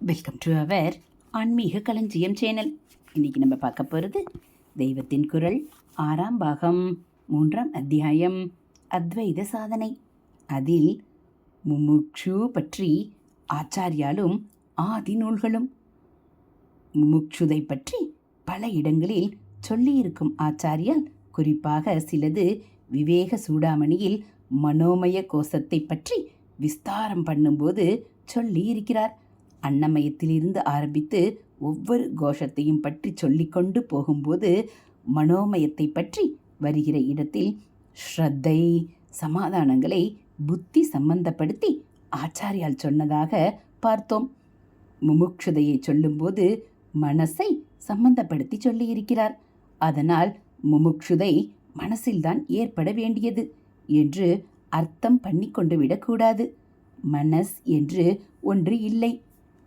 Welcome to our ஆன்மீக களஞ்சியம் channel. இன்றைக்கி நம்ம பார்க்க போகிறது தெய்வத்தின் குரல் 6ஆம் பாகம் 3ஆம் அத்தியாயம் அத்வைத சாதனை. அதில் முமுக்ஷு பற்றி ஆச்சாரியாலும் ஆதி நூல்களும். முமுக்ஷுதை பற்றி பல இடங்களில் சொல்லியிருக்கும் ஆச்சாரியால் குறிப்பாக சிலது விவேக சூடாமணியில் மனோமய கோஷத்தை பற்றி விஸ்தாரம் பண்ணும்போது சொல்லியிருக்கிறார். அன்னமயத்திலிருந்து ஆரம்பித்து ஒவ்வொரு கோஷத்தையும் பற்றி சொல்லிக்கொண்டு போகும்போது மனோமயத்தை பற்றி வருகிற இடத்தில் ஸ்ரத்தை சமாதானங்களை புத்தி சம்பந்தப்படுத்தி ஆச்சாரியால் சொன்னதாக பார்த்தோம். முமுக்ஷுதையை சொல்லும்போது மனசை சம்பந்தப்படுத்தி சொல்லியிருக்கிறார். அதனால் முமுக்ஷுதை மனசில்தான் ஏற்பட வேண்டியது என்று அர்த்தம் பண்ணி கொண்டு விடக்கூடாது. மனஸ் என்று ஒன்று இல்லை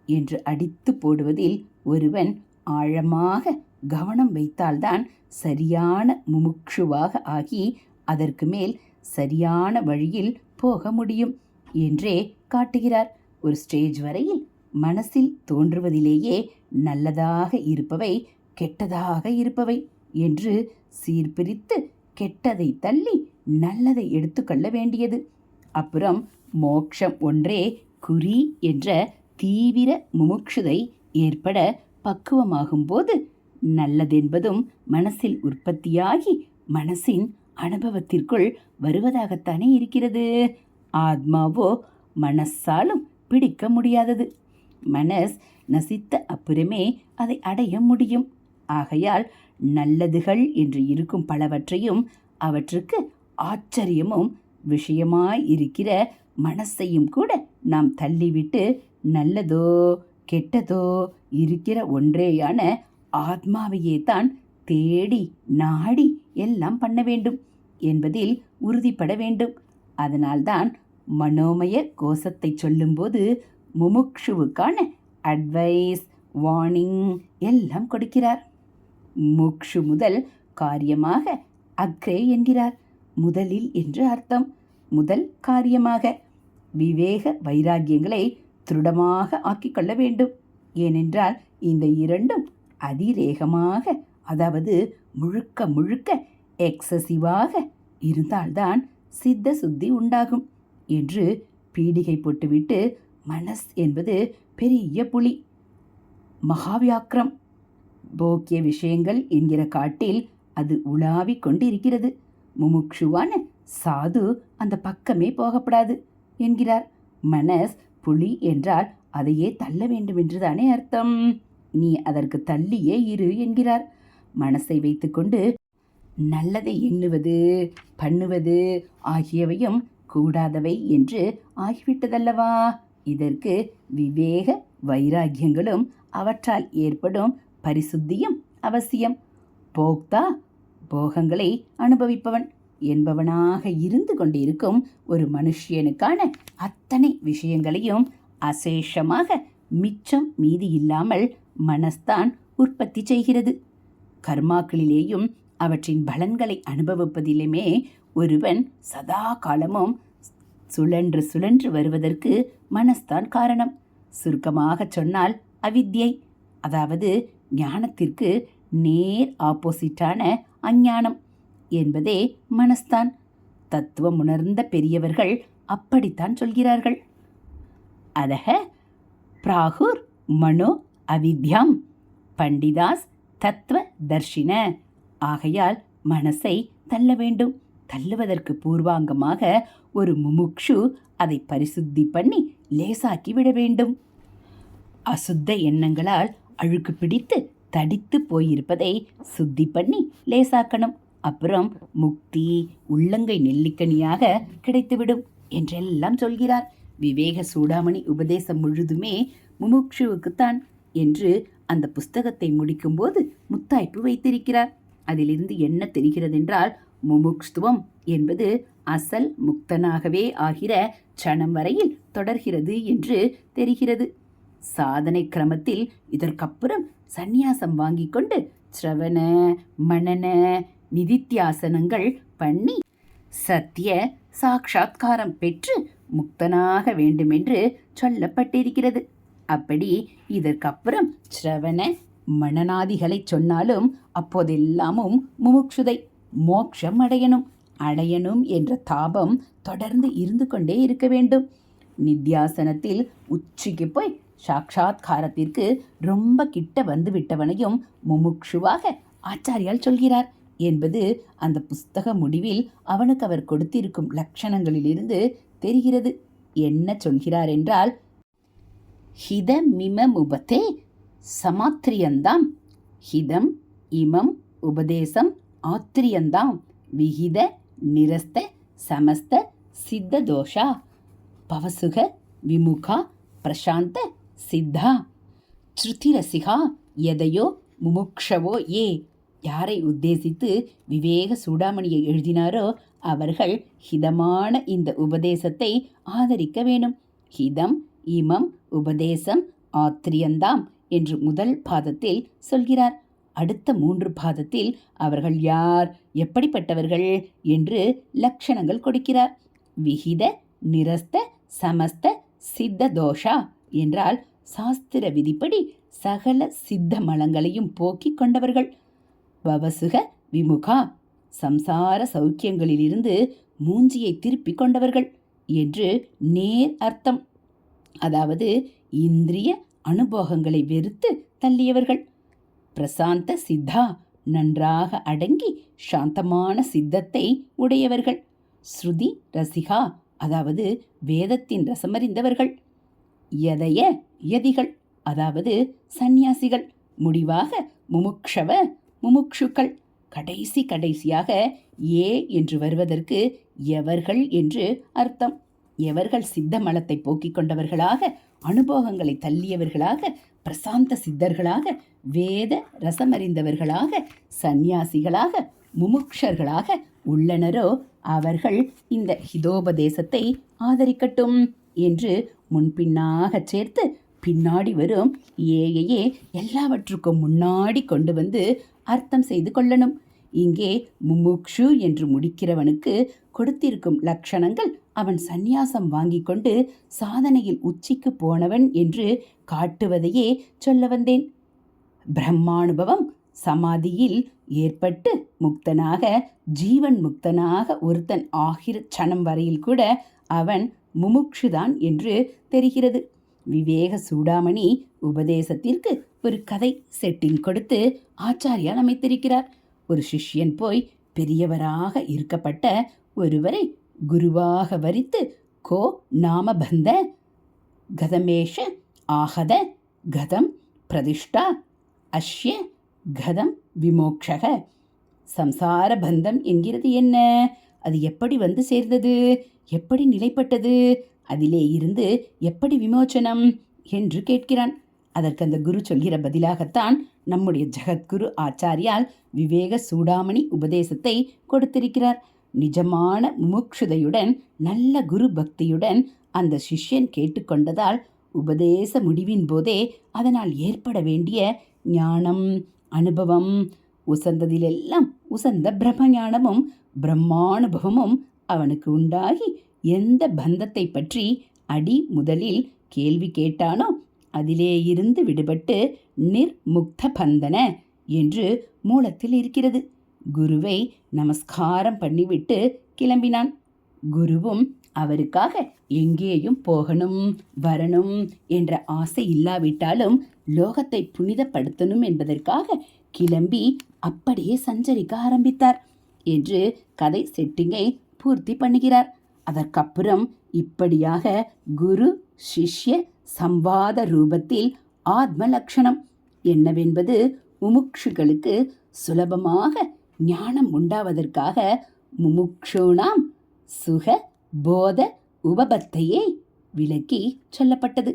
என்று அடித்து போடுவதில் ஒருவன் ஆழமாக கவனம் வைத்தால்தான் சரியான முமுக்ஷுவாக ஆகி அதற்கு மேல் சரியான வழியில் போக முடியும் என்றே காட்டுகிறார். ஒரு ஸ்டேஜ் வரையில் மனசில் தோன்றுவதிலேயே நல்லதாக இருப்பவை கெட்டதாக இருப்பவை என்று சீர்பிரித்து கெட்டதை தள்ளி நல்லதை எடுத்துக்கொள்ள வேண்டியது. அப்புறம் மோட்சம் ஒன்றே குறி என்ற தீவிர முமுக்ஷுதை ஏற்பட பக்குவமாகும்போது நல்லதென்பதும் மனசில் உற்பத்தியாகி மனசின் அனுபவத்திற்குள் வருவதாகத்தானே இருக்கிறது. ஆத்மாவோ மனசாலும் பிடிக்க முடியாதது. மனஸ் நசித்த அப்புறமே அதை அடைய முடியும். ஆகையால் நல்லதுகள் என்று இருக்கும் பலவற்றையும் அவற்றுக்கு ஆச்சரியமும் விஷயமாயிருக்கிற மனசையும் கூட நாம் தள்ளிவிட்டு நல்லதோ கெட்டதோ இருக்கிற ஒன்றேயான ஆத்மாவையே தான் தேடி நாடி எல்லாம் பண்ண வேண்டும் என்பதில் உறுதிப்பட வேண்டும். அதனால்தான் மனோமய கோஷத்தை சொல்லும்போது முமுக்ஷுவுக்கான அட்வைஸ் வார்னிங் எல்லாம் கொடுக்கிறார். முக்ஷு முதல் காரியமாக அக்ரே என்கிறார். முதலில் என்று அர்த்தம். முதல் காரியமாக விவேக வைராகியங்களை திருடமாக ஆக்கிக்கொள்ள வேண்டும். ஏனென்றால் இந்த இரண்டும் அதிரேகமாக, அதாவது முழுக்க முழுக்க எக்ஸசிவாக இருந்தால்தான் சித்த சுத்தி உண்டாகும் என்று பீடிகை போட்டுவிட்டு மனஸ் என்பது பெரிய புலி, மகாவியாக்கிரம், போக்கிய விஷயங்கள் என்கிற காட்டில் அது உலாவி கொண்டிருக்கிறது. முமுக்ஷுவான சாது அந்த பக்கமே போகப்படாது என்கிறார். மனஸ் புலி என்றால் அதையே தள்ள வேண்டும் என்றுதானே அர்த்தம். நீ அதற்கு தள்ளியே இரு என்கிறார். மனசை வைத்துக்கொண்டு நல்லதை எண்ணுவது பண்ணுவது ஆகியவையும் கூடாதவை என்று ஆகிவிட்டதல்லவா. இதற்கு விவேக வைராகியங்களும் அவற்றால் ஏற்படும் பரிசுத்தியும் அவசியம். போக்தா போகங்களை அனுபவிப்பவன் என்பவனாக இருந்து கொண்டிருக்கும் ஒரு மனுஷனுக்கான அத்தனை விஷயங்களையும் அசேஷமாக மிச்சம் மீதி இல்லாமல் மனஸ்தான் உற்பத்தி செய்கிறது. கர்மாக்களிலேயும் அவற்றின் பலன்களை அனுபவிப்பதிலுமே ஒருவன் சதா காலமும் சுழன்று சுழன்று வருவதற்கு மனஸ்தான் காரணம். சுருக்கமாக சொன்னால் அவித்யை, அதாவது ஞானத்திற்கு நேர் ஆப்போசிட்டான அஞ்ஞானம் என்பதே மனஸ்தான். தத்துவம் உணர்ந்த பெரியவர்கள் அப்படித்தான் சொல்கிறார்கள். அதக பிராகுர் மனோ அவித்யாம் பண்டிதாஸ் தத்துவ தர்ஷின. ஆகையால் மனசை தள்ள வேண்டும். தள்ளுவதற்கு பூர்வாங்கமாக ஒரு முமுக்ஷு அதை பரிசுத்தி பண்ணி லேசாக்கி விட வேண்டும். அசுத்த எண்ணங்களால் அழுக்கு பிடித்து தடித்து போயிருப்பதை சுத்தி பண்ணி லேசாக்கணும். அப்புறம் முக்தி உள்ளங்கை நெல்லிக்கனியாக கிடைத்துவிடும் என்றெல்லாம் சொல்கிறார். விவேக சூடாமணி உபதேசம் முழுதுமே முமுக்ஷுவுக்குத்தான் என்று அந்த புஸ்தகத்தை முடிக்கும்போது முத்தாய்ப்பு வைத்திருக்கிறார். அதிலிருந்து என்ன தெரிகிறதென்றால் முமுக்ஷுவம் என்பது அசல் முக்தனாகவே ஆகிற க்ஷணம் வரையில் தொடர்கிறது என்று தெரிகிறது. சாதனை கிரமத்தில் இதற்கப்புறம் சந்நியாசம் வாங்கி கொண்டு ஸ்ரவண மனன நிதித்தியாசனங்கள் பண்ணி சத்திய சாட்சாத்காரம் பெற்று முக்தனாக வேண்டுமென்று சொல்லப்பட்டிருக்கிறது. அப்படி இதற்கப்புறம் ஸ்ரவண மனநாதிகளை சொன்னாலும் அப்போதெல்லாமும் முமுட்சுதை மோட்சம் அடையணும் என்ற தாபம் தொடர்ந்து இருந்து கொண்டே இருக்க வேண்டும். நித்தியாசனத்தில் உச்சிக்கு போய் சாட்சாத்காரத்திற்கு ரொம்ப கிட்ட வந்து விட்டவனையும் முமுட்சுவாக ஆச்சாரியால் சொல்கிறார் என்பது அந்த புஸ்தக முடிவில் அவனுக்கு அவர் கொடுத்திருக்கும் லட்சணங்களிலிருந்து தெரிகிறது. என்ன சொல்கிறார் என்றால், ஹிதமிமமுபதே சமாத்திரியந்தாம், ஹிதம் இமம் உபதேசம் ஆத்திரியந்தாம், விஹித நிரஸ்த சமஸ்த சித்த தோஷா பவசுக விமுகா பிரசாந்த சித்தா ஸ்ருதிரசிகா எதையோ முமுக்ஷவோ ஏ. யாரை உத்தேசித்து விவேக சூடாமணியை எழுதினாரோ அவர்கள் ஹிதமான இந்த உபதேசத்தை ஆதரிக்க வேணும். ஹிதம் இமம் உபதேசம் ஆத்திரியந்தாம் என்று முதல் பாதத்தில் சொல்கிறார். அடுத்த 3 பாதத்தில் அவர்கள் யார், எப்படிப்பட்டவர்கள் என்று லட்சணங்கள் கொடுக்கிறார். விஹித நிரஸ்த சமஸ்த சித்த தோஷா என்றால் சாஸ்திர விதிப்படி சகல சித்த மலங்களையும் போக்கிக் கொண்டவர்கள். பவசுக விமுகா சம்சார சௌக்கியங்களிலிருந்து மூஞ்சியை திருப்பிக் கொண்டவர்கள் என்று நேர் அர்த்தம். அதாவது இந்திரிய அனுபோகங்களை வெறுத்து தள்ளியவர்கள். பிரசாந்த சித்தா நன்றாக அடங்கி சாந்தமான சித்தத்தை உடையவர்கள். ஸ்ருதி ரசிகா அதாவது வேதத்தின் ரசமறிந்தவர்கள். யதய யதிகள் அதாவது சந்நியாசிகள். முடிவாக முமுக்ஷவ முமுக்ஷுக்கள். கடைசியாக ஏ என்று வருவதற்கு எவர்கள் என்று அர்த்தம். எவர்கள் சித்த மலத்தை போக்கிக் கொண்டவர்களாக, அனுபவங்களை தள்ளியவர்களாக, பிரசாந்த சித்தர்களாக, வேத ரசமறிந்தவர்களாக, சந்நியாசிகளாக, முமுக்ஷர்களாக உள்ளனரோ அவர்கள் இந்த ஹிதோபதேசத்தை ஆதரிக்கட்டும் என்று முன்பின்னாக சேர்த்து பின்னாடி வரும் ஏயையே எல்லாவற்றுக்கும் முன்னாடி கொண்டு வந்து அர்த்தம் செய்து கொள்ளணும். இங்கே முமுக்ஷு என்று முடிக்கிறவனுக்கு கொடுத்திருக்கும் லட்சணங்கள் அவன் சந்நியாசம் வாங்கி கொண்டு சாதனையில் உச்சிக்கு போனவன் என்று காட்டுவதையே சொல்ல வந்தேன். பிரம்மானுபவம் சமாதியில் ஏற்பட்டு முக்தனாக, ஜீவன் முக்தனாக ஒருத்தன் ஆகிற சனம் வரையில் கூட அவன் முமுக்ஷுதான் என்று தெரிகிறது. விவேக சூடாமணி உபதேசத்திற்கு ஒரு கதை செட்டிங் கொடுத்து ஆச்சாரியால் அமைத்திருக்கிறார். ஒரு சிஷ்யன் போய் பெரியவராக இருக்கப்பட்ட ஒருவரை குருவாக வரித்து கோ நாமபந்த கதமேஷ ஆகத கதம் பிரதிஷ்டா அஷ்ய கதம் விமோக்ஷக. சம்சார பந்தம் என்கிறது என்ன? அது எப்படி வந்து சேர்ந்தது? எப்படி நிலைப்பட்டது? அதிலே இருந்து எப்படி விமோச்சனம் என்று கேட்கிறான். அதற்கு அந்த குரு சொல்கிற பதிலாகத்தான் நம்முடைய ஜகத்குரு ஆச்சாரியால் விவேக சூடாமணி உபதேசத்தை கொடுத்திருக்கிறார். நிஜமான முமுக்ஷுதையுடன் நல்ல குரு பக்தியுடன் அந்த சிஷ்யன் கேட்டுக்கொண்டதால் உபதேச முடிவின் போதே அதனால் ஏற்பட வேண்டிய ஞானம், அனுபவம், உசந்ததிலெல்லாம் உசந்த பிரம்மஞானமும் பிரம்மானுபவமும் அவனுக்கு உண்டாகி எந்த பந்தத்தை பற்றி அடி முதலில் கேள்வி கேட்டானோ அதிலே இருந்து விடுபட்டு நிர்முக்த பந்தன என்று மூலத்தில் இருக்கிறது. குருவை நமஸ்காரம் பண்ணிவிட்டு கிளம்பினான். குருவும் அவருக்காக எங்கேயும் போகணும் வரணும் என்ற ஆசை இல்லாவிட்டாலும் லோகத்தை புனிதப்படுத்தணும் என்பதற்காக கிளம்பி அப்படியே சஞ்சரிக்க ஆரம்பித்தார் என்று கதை செட்டிங்கை பூர்த்தி பண்ணுகிறார். அதற்கப்புறம் இப்படியாக குரு சிஷ்ய சம்வாத ரூபத்தில் ஆத்ம லட்சணம் என்னவென்பது முமுக்ஷுகளுக்கு சுலபமாக ஞானம் உண்டாவதற்காக முமுக்ஷூணாம் சுக போத உபபத்தையே விளக்கி சொல்லப்பட்டது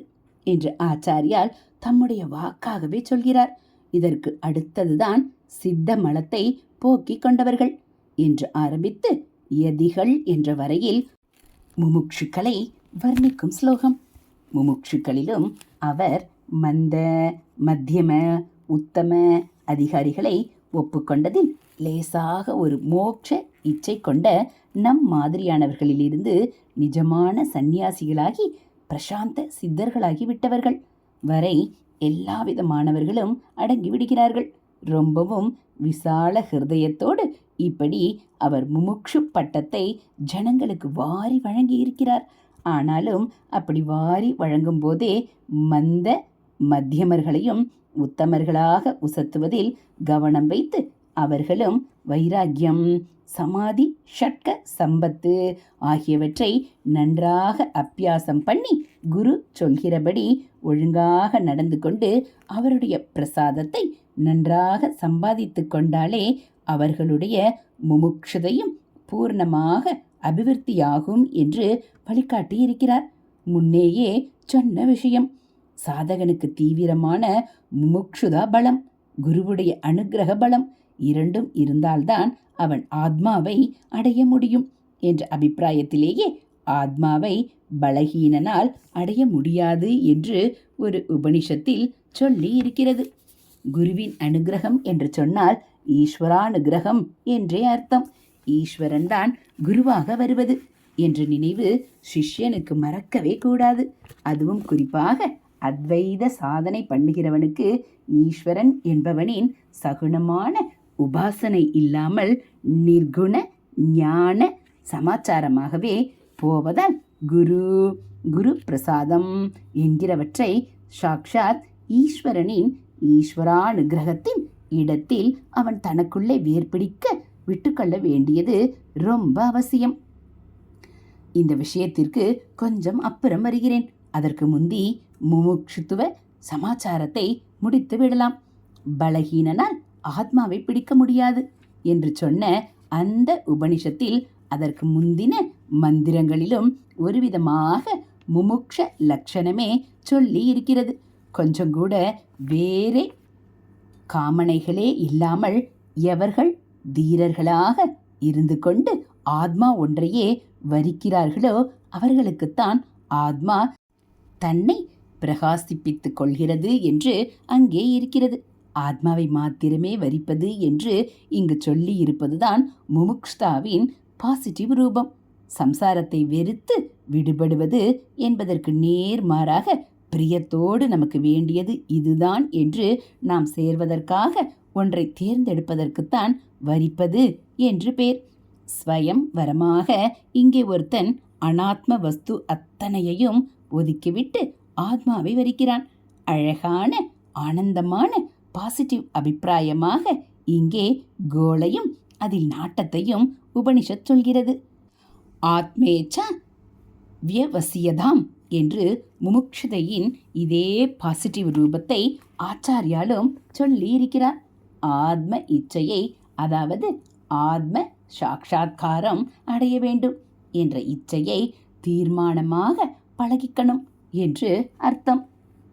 என்று ஆச்சாரியால் தம்முடைய வாக்காகவே சொல்கிறார். இதற்கு அடுத்ததுதான் சித்த மலத்தை போக்கிக் கொண்டவர்கள் என்று ஆரம்பித்து யதிகள் என்ற வரையில் முமுக்ஷுக்களை வர்ணிக்கும் ஸ்லோகம். முமுக்ஷுக்களிலும் அவர் மந்த, மத்தியம, உத்தம அதிகாரிகளை ஒப்புக்கொண்டதில் லேசாக ஒரு மோட்ச இச்சை கொண்ட நம் மாதிரியானவர்களிலிருந்து நிஜமான சந்நியாசிகளாகி பிரசாந்த சித்தர்களாகி விட்டவர்கள். வரை எல்லாவித மாணவர்களும் அடங்கி விடுகிறார்கள். ரொம்பவும் விசால ஹிருதயத்தோடு இப்படி அவர் முமுக்ஷு பட்டத்தை ஜனங்களுக்கு வாரி வழங்கி இருக்கிறார். ஆனாலும் அப்படி வாரி வழங்கும் போதே மந்த மத்தியமர்களையும் உத்தமர்களாக உசத்துவதில் கவனம் வைத்து அவர்களும் வைராக்கியம், சமாதி, ஷட்க சம்பத்து ஆகியவற்றை நன்றாக அபியாசம் பண்ணி குரு சொல்கிறபடி ஒழுங்காக நடந்து கொண்டு அவருடைய பிரசாதத்தை நன்றாக சம்பாதித்து கொண்டாலே அவர்களுடைய முமுட்சுதையும் பூர்ணமாக அபிவிருத்தியாகும் என்று வழிகாட்டி இருக்கிறார். முன்னேயே சொன்ன விஷயம். சாதகனுக்கு தீவிரமான முமுட்சுதா பலம், குருவுடைய அனுக்கிரக பலம் இரண்டும் இருந்தால்தான் அவன் ஆத்மாவை அடைய முடியும் என்ற அபிப்பிராயத்திலேயே ஆத்மாவை பலகீனனால் அடைய முடியாது என்று ஒரு உபனிஷத்தில் சொல்லி இருக்கிறது. குருவின் அனுகிரகம் என்று சொன்னால் ஈஸ்வரானுகிரகம் என்றே அர்த்தம். ஈஸ்வரன் தான் குருவாக வருவது என்ற நினைவு சிஷ்யனுக்கு மறக்கவே கூடாது. அதுவும் குறிப்பாக அத்வைத சாதனை பண்ணுகிறவனுக்கு ஈஸ்வரன் என்பவனின் சகுணமான உபாசனை இல்லாமல் நிர்குண ஞான சமாச்சாரமாகவே போவதால் குரு குரு பிரசாதம் என்கிறவற்றை சாக்ஷாத் ஈஸ்வரனின் ஈஸ்வரானுகிரகத்தின் இடத்தில் அவன் தனக்குள்ளே வேர்பிடிக்க விட்டுக்கொள்ள வேண்டியது ரொம்ப அவசியம். இந்த விஷயத்திற்கு கொஞ்சம் அப்புறம் வருகிறேன். அதற்கு முந்தி முமுட்சுத்துவ சமாச்சாரத்தை முடித்து விடலாம். பலகீனனால் ஆத்மாவை பிடிக்க முடியாது என்று சொன்ன அந்த உபனிஷத்தில் அதற்கு முந்தின மந்திரங்களிலும் ஒருவிதமாக முமுக்ஷ லட்சணமே சொல்லி இருக்கிறது. கொஞ்சம் கூட வேறே காமனைகளே இல்லாமல் எவர்கள் தீரர்களாக இருந்து கொண்டு ஆத்மா ஒன்றையே வரிக்கிறார்களோ அவர்களுக்குத்தான் ஆத்மா தன்னை பிரகாசிப்பித்துக் கொள்கிறது என்று அங்கே இருக்கிறது. ஆத்மாவை மாத்திரமே வரிப்பது என்று இங்கு சொல்லி இருப்பதுதான் முமுக்ஷாவின் பாசிட்டிவ் ரூபம். சம்சாரத்தை வெறுத்து விடுபடுவது என்பதற்கு நேர்மாறாக பிரியத்தோடு நமக்கு வேண்டியது இதுதான் என்று நாம் சேர்வதற்காக ஒன்றை தேர்ந்தெடுப்பதற்குத்தான் வரிப்பது என்று பேர். ஸ்வயம் வரமாக இங்கே ஒருத்தன் அனாத்ம வஸ்து அத்தனையையும் ஒதுக்கிவிட்டு ஆத்மாவை வரிக்கிறான். அழகான ஆனந்தமான பாசிட்டிவ் அபிப்பிராயமாக இங்கே கோளையும் அதில் நாட்டத்தையும் உபனிஷத் சொல்கிறது. ஆத்மேச்ச வியவசியதாம் என்று முமுக்ஷதையின் இதே பாசிட்டிவ் ரூபத்தை ஆச்சாரியாலும் சொல்லி இருக்கிறார். ஆத்ம இச்சையை, அதாவது ஆத்ம சாட்சாத்காரம் அடைய வேண்டும் என்ற இச்சையை தீர்மானமாக பழகிக்கணும் என்று அர்த்தம்.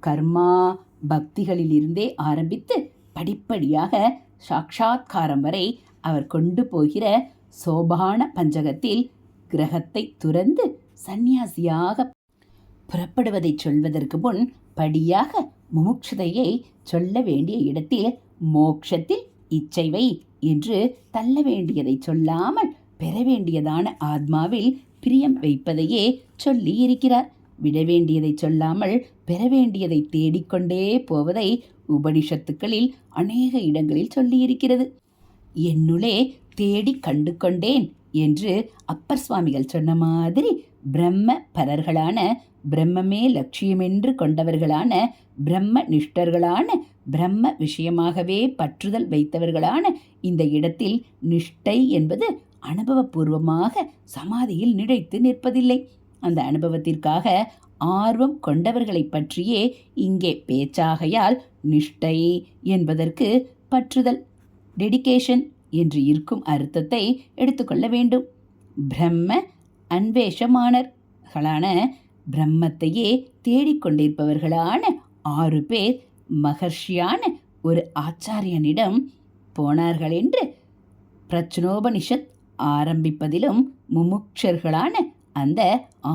கர்மா பக்திகளிலிருந்தே ஆரம்பித்து படிப்படியாக சாட்சாத்காரம் வரை அவர் கொண்டு போகிற சோபான பஞ்சகத்தில் கிரகத்தை துறந்து சந்நியாசியாக புறப்படுவதை சொல்வதற்கு முன் படியாக முமுட்சுதையை சொல்ல வேண்டிய இடத்தில் மோக்ஷத்தில் இச்சைவை என்று தள்ள வேண்டியதை சொல்லாமல் பெற வேண்டியதான ஆத்மாவில் பிரியம் வைப்பதையே சொல்லி இருக்கிறார். விட வேண்டியதை சொல்லாமல் பெற வேண்டியதை தேடிக்கொண்டே போவதை உபனிஷத்துக்களில் அநேக இடங்களில் சொல்லியிருக்கிறது. என்னுளே தேடி கண்டு கொண்டேன் என்று அப்பர் சுவாமிகள் சொன்ன மாதிரி பிரம்ம பரர்களான, பிரம்மமே லட்சியமென்று கொண்டவர்களான, பிரம்ம நிஷ்டர்களான, பிரம்ம விஷயமாகவே பற்றுதல் வைத்தவர்களான இந்த இடத்தில் நிஷ்டை என்பது அனுபவபூர்வமாக சமாதியில் நிலைத்து நிற்பதில்லை. அந்த அனுபவத்திற்காக ஆர்வம் கொண்டவர்களை பற்றியே இங்கே பேச்சாகையால் நிஷ்டை என்பதற்கு பற்றுதல், டெடிகேஷன் என்று இருக்கும் அர்த்தத்தை எடுத்துக்கொள்ள வேண்டும். பிரம்ம அன்வேஷமானர்களான, பிரம்மத்தையே தேடிக்கொண்டிருப்பவர்களான 6 பேர் மகர்ஷியான ஒரு ஆச்சாரியனிடம் போனார்கள் என்று பிரச்சனோபனிஷத் ஆரம்பிப்பதிலும் முமுட்சர்களான அந்த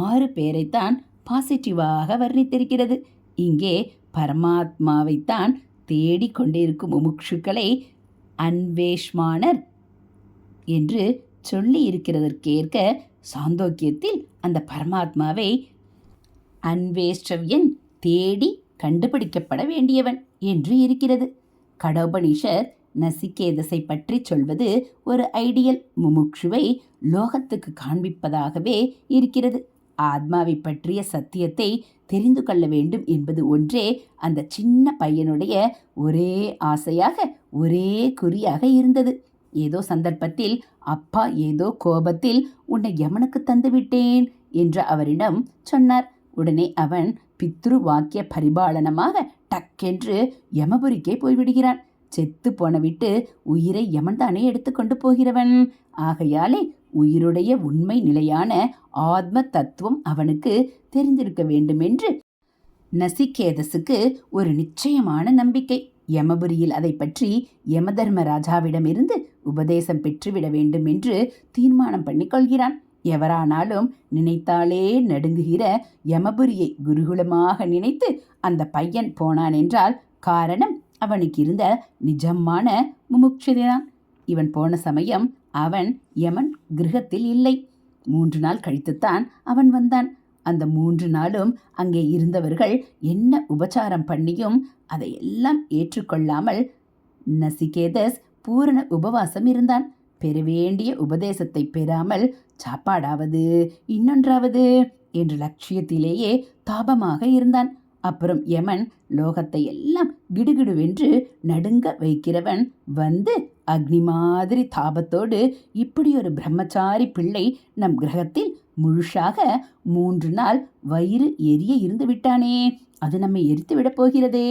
6 பேரைத்தான் பாசிட்டிவாக வர்ணித்திருக்கிறது. இங்கே பரமாத்மாவைத்தான் தேடிக்கொண்டிருக்கும் முமுட்சுக்களை அன்வேஷ்மானர் என்று சொல்லி இருக்கிறதற்கேற்க சாந்தோக்கியத்தில் அந்த பரமாத்மாவை அன்வேஷ்டவ்யன் தேடி கண்டுபிடிக்கப்பட வேண்டியவன் என்று இருக்கிறது. கடோபனிஷத் நசிகேதஸை பற்றி சொல்வது ஒரு ஐடியல் முமுட்சுவை லோகத்துக்கு காண்பிப்பதாகவே இருக்கிறது. ஆத்மாவை பற்றிய சத்தியத்தை தெரிந்து கொள்ள வேண்டும் என்பது ஒன்றே அந்த சின்ன பையனுடைய ஒரே ஆசையாக, ஒரே குறியாக இருந்தது. ஏதோ சந்தர்ப்பத்தில் அப்பா ஏதோ கோபத்தில் உன்னை யமனுக்கு தந்துவிட்டேன் என்று அவரிடம் சொன்னார். உடனே அவன் பித்ரு வாக்கிய பரிபாலனமாக டக்கென்று யமபுரிக்கே போய்விடுகிறான். செத்து போன விட்டு உயிரை யமன்தானே எடுத்துக்கொண்டு போகிறவன். ஆகையாலே உயிருடைய உண்மை நிலையான ஆத்ம தத்துவம் அவனுக்கு தெரிந்திருக்க வேண்டுமென்று நசிகேதஸுக்கு ஒரு நிச்சயமான நம்பிக்கை. யமபுரியில் அதை பற்றி யமதர்மராஜாவிடமிருந்து உபதேசம் பெற்றுவிட வேண்டும் என்று தீர்மானம் பண்ணிக்கொள்கிறான். எவரானாலும் நினைத்தாலே நடுங்குகிற யமபுரியை குருகுலமாக நினைத்து அந்த பையன் போனான் என்றால் காரணம் அவனுக்கு இருந்த நிஜமான முமுட்சுதான். இவன் போன சமயம் அவன் யமன் கிரகத்தில் இல்லை. 3 நாள் கழித்துத்தான் அவன் வந்தான். அந்த 3 நாளும் அங்கே இருந்தவர்கள் என்ன உபச்சாரம் பண்ணியும் அதையெல்லாம் ஏற்றுக்கொள்ளாமல் நசிகேதஸ் பூரண உபவாசம் இருந்தான். பெற வேண்டிய உபதேசத்தை பெறாமல் சாப்பாடாவது இன்னொன்றாவது என்ற லட்சியத்திலேயே தாபமாக இருந்தான். அப்புறம் யமன் லோகத்தை எல்லாம் கிடுகிடுவென்று நடுங்க வைக்கிறவன் வந்து அக்னி மாதிரி தாபத்தோடு இப்படி ஒரு பிரம்மச்சாரி பிள்ளை நம் கிரகத்தில் முழுசாக 3 நாள் வயிறு எரிய இருந்து விட்டானே, அது நம்மை எரித்து விடப் போகிறதே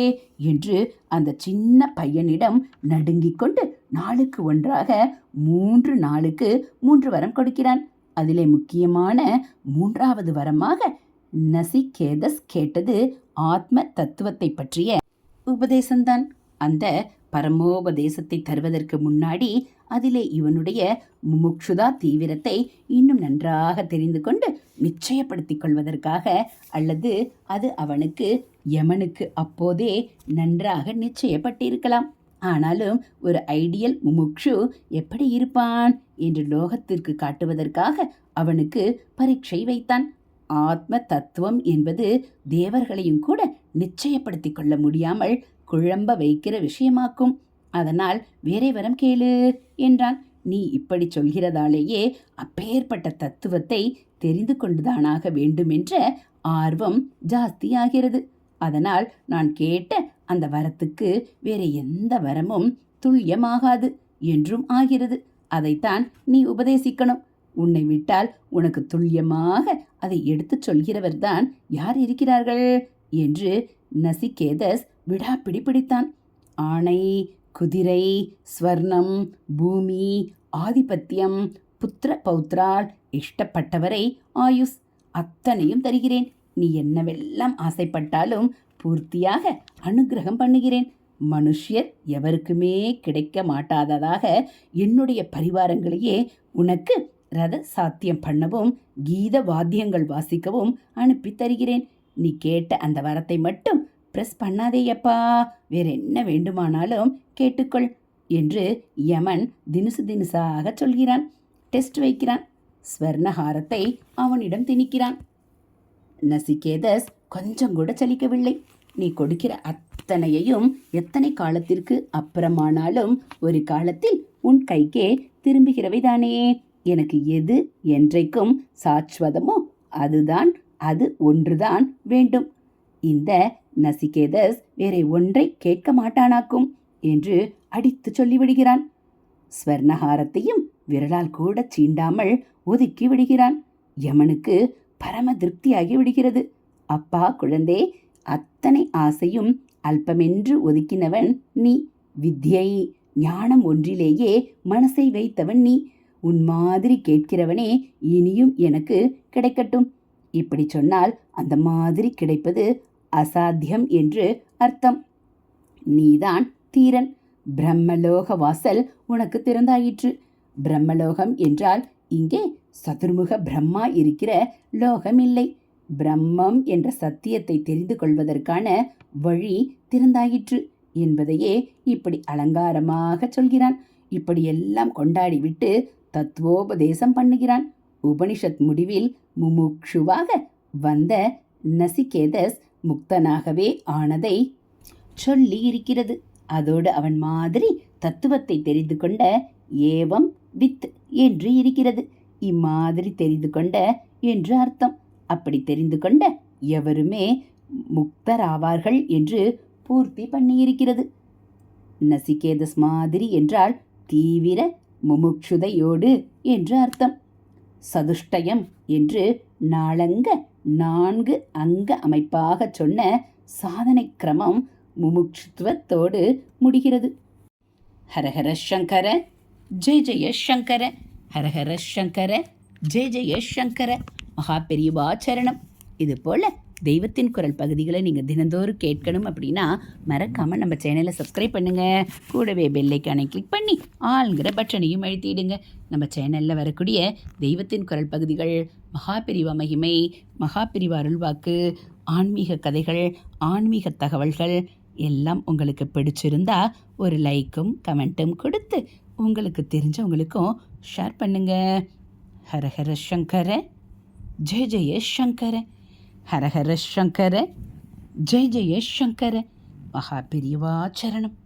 என்று அந்த சின்ன பையனிடம் நடுங்கிக் கொண்டு நாளுக்கு ஒன்றாக 3 நாளுக்கு 3 வரம் கொடுக்கிறான். அதிலே முக்கியமான 3வது வரமாக நசிகேதஸ் கேட்டது ஆத்ம தத்துவத்தை பற்றிய உபதேசம்தான். அந்த பரமோபதேசத்தை தருவதற்கு முன்னாடி அதிலே இவனுடைய முமுட்சுதா தீவிரத்தை இன்னும் நன்றாக தெரிந்து கொண்டு நிச்சயப்படுத்திக் கொள்வதற்காக, அல்லது அது அவனுக்கு யமனுக்கு அப்போதே நன்றாக நிச்சயப்பட்டிருக்கலாம். ஆனாலும் ஒரு ஐடியல் முமுட்சு எப்படி இருப்பான் என்று லோகத்திற்கு காட்டுவதற்காக அவனுக்கு பரீட்சை வைத்தான். ஆத்ம தத்துவம் என்பது தேவர்களையும் கூட நிச்சயப்படுத்திக் கொள்ள முடியாமல் குழம்ப வைக்கிற விஷயமாக்கும். அதனால் வேறே வரம் கேளு என்றான். நீ இப்படி சொல்கிறதாலேயே அப்பேற்பட்ட தத்துவத்தை தெரிந்து கொண்டுதானாக வேண்டுமென்ற ஆர்வம் ஜாஸ்தியாகிறது. அதனால் நான் கேட்ட அந்த வரத்துக்கு வேற எந்த வரமும் துல்லியமாகாது என்றும் ஆகிறது. அதைத்தான் நீ உபதேசிக்கணும். உன்னை விட்டால் உனக்கு துல்லியமாக அதை எடுத்துச் சொல்கிறவர்தான் யார் இருக்கிறார்கள் என்று நசிகேதஸ் விடாப்பிடி பிடித்தான். ஆணை, குதிரை, ஸ்வர்ணம், பூமி, ஆதிபத்தியம், புத்திர பௌத்ரால் இஷ்டப்பட்டவரை ஆயுஷ் அத்தனையும் தருகிறேன். நீ என்னவெல்லாம் ஆசைப்பட்டாலும் பூர்த்தியாக அனுகிரகம் பண்ணுகிறேன். மனுஷ்யர் எவருக்குமே கிடைக்க மாட்டாததாக என்னுடைய பரிவாரங்களையே உனக்கு ரத சாத்தியம் பண்ணவும் கீத வாத்தியங்கள் வாசிக்கவும் அனுப்பி தருகிறேன். நீ கேட்ட அந்த வரத்தை மட்டும் பிரஸ் பண்ணாதேயப்பா, வேற என்ன வேண்டுமானாலும் கேட்டுக்கொள் என்று யமன் தினுசாக சொல்கிறான். டெஸ்ட் வைக்கிறான். ஸ்வர்ணஹாரத்தை அவனிடம் திணிக்கிறான். நசிகேதஸ் கொஞ்சம் கூட சலிக்கவில்லை. நீ கொடுக்கிற அத்தனையையும் எத்தனை காலத்திற்கு அப்புறமானாலும் ஒரு காலத்தில் உன் கைக்கே திரும்புகிறவைதானே. எனக்கு எது என்றைக்கும் சாஸ்வதமோ அதுதான், அது ஒன்றுதான் வேண்டும். இந்த நசிகேதஸ் வேற ஒன்றை கேட்க மாட்டானாக்கும் என்று அடித்து சொல்லிவிடுகிறான். ஸ்வர்ணஹாரத்தையும் விரலால் கூட சீண்டாமல் ஒதுக்கி விடுகிறான். யமனுக்கு பரம திருப்தியாகி விடுகிறது. அப்பா குழந்தே, அத்தனை ஆசையும் அல்பமென்று ஒதுக்கினவன் நீ. வித்யை ஞானம் ஒன்றிலேயே மனசை வைத்தவன் நீ. உன் மாதிரி கேட்கிறவனே இனியும் எனக்கு கிடைக்கட்டும். இப்படி சொன்னால் அந்த மாதிரி கிடைப்பது அசாத்தியம் என்று அர்த்தம். நீதான் தீரன். பிரம்மலோக வாசல் உனக்கு திறந்தாயிற்று. பிரம்மலோகம் என்றால் இங்கே சதுர்முக பிரம்மா இருக்கிற லோகம் இல்லை. பிரம்மம் என்ற சத்தியத்தை தெரிந்து கொள்வதற்கான வழி திறந்தாயிற்று என்பதையே இப்படி அலங்காரமாக சொல்கிறான். இப்படியெல்லாம் கொண்டாடிவிட்டு தத்துவோபதேசம் பண்ணுகிறான். உபனிஷத் முடிவில் முமுட்சுவாக வந்த நசிகேதஸ் முக்தனாகவே ஆனதை சொல்லி இருக்கிறது. அதோடு அவன் மாதிரி தத்துவத்தை தெரிந்து கொண்ட ஏவம் வித் என்று இருக்கிறது. இம்மாதிரி தெரிந்து கொண்ட என்று அர்த்தம். அப்படி தெரிந்து கொண்ட எவருமே முக்தராவார்கள் என்று பூர்த்தி பண்ணியிருக்கிறது. நசிகேதஸ் மாதிரி என்றால் தீவிர முமுட்சுதையோடு என்று அர்த்தம். சதுஷ்டயம் என்று நாளங்க 4 அங்க அமைப்பாக சொன்ன சாதனை கிரமம் முமுட்சுத்துவத்தோடு முடிகிறது. ஹரஹர சங்கர ஜெய ஜெய சங்கர, ஹரஹர சங்கர ஜெய ஜெய சங்கர. மகா பெரியவா சரணம். இது போல் தெய்வத்தின் குரல் பகுதிகளை நீங்கள் தினந்தோறும் கேட்கணும் அப்படின்னா மறக்காமல் நம்ம சேனலை சப்ஸ்கிரைப் பண்ணுங்கள். கூடவே பெல்லைக்கானை கிளிக் பண்ணி ஆளுங்கிற பட்டனையும் அழுத்திடுங்க. நம்ம சேனலில் வரக்கூடிய தெய்வத்தின் குரல் பகுதிகள், மகாபிரிவா மகிமை, மகாபிரிவா அருள்வாக்கு, ஆன்மீக கதைகள், ஆன்மீக தகவல்கள் எல்லாம் உங்களுக்கு பிடிச்சிருந்தா ஒரு லைக்கும் கமெண்ட்டும் கொடுத்து உங்களுக்கு தெரிஞ்சவங்களுக்கும் ஷேர் பண்ணுங்கள். ஹரஹர சங்கர ஜெய ஜெய சங்கர, ஹரஹர சங்கர ஜெய ஜெய சங்கர. மகா பெரியவா சரணம்.